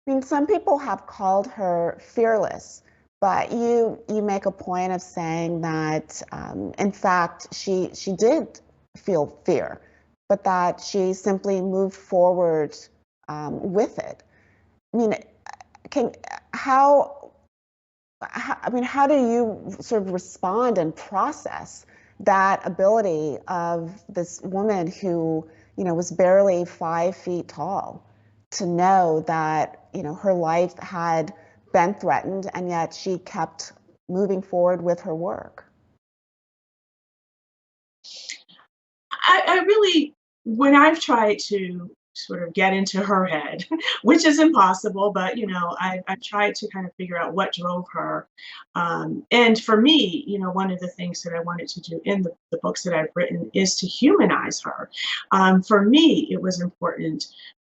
I mean, some people have called her fearless, but you make a point of saying that, in fact, she did feel fear, but that she simply moved forward with it. I mean, can I mean, how do you sort of respond and process that ability of this woman who, was barely 5 feet tall to know that, her life had been threatened and yet she kept moving forward with her work? I really, when I've tried to sort of get into her head, which is impossible, but I've tried to kind of figure out what drove her. And for me, one of the things that I wanted to do in the books that I've written is to humanize her. For me, it was important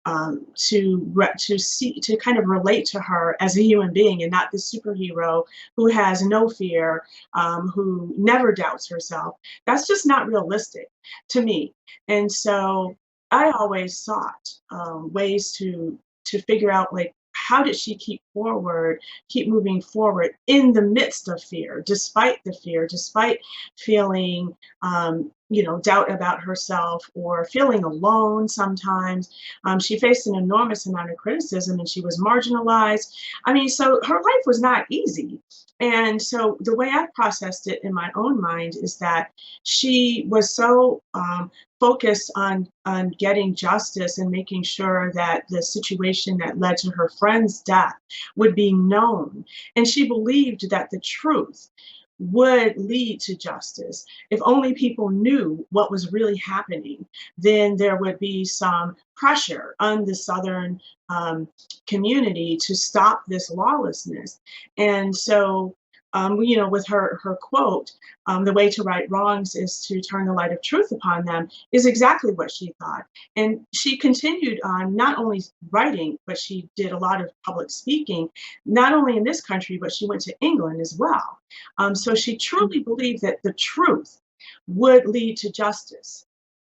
to see, to kind of relate to her as a human being and not the superhero who has no fear, who never doubts herself. That's just not realistic to me. And so I always sought ways to figure out, like, how did she keep moving forward in the midst of fear, despite the fear, despite feeling doubt about herself or feeling alone sometimes. She faced an enormous amount of criticism and she was marginalized. I mean, so her life was not easy. And so the way I processed it in my own mind is that she was so focused on getting justice and making sure that the situation that led to her friend's death would be known. And she believed that the truth would lead to justice. If only people knew what was really happening, then there would be some pressure on the Southern community to stop this lawlessness. And so, with her quote, "The way to right wrongs is to turn the light of truth upon them," is exactly what she thought. And she continued on not only writing, but she did a lot of public speaking, not only in this country, but she went to England as well. So she truly believed that the truth would lead to justice.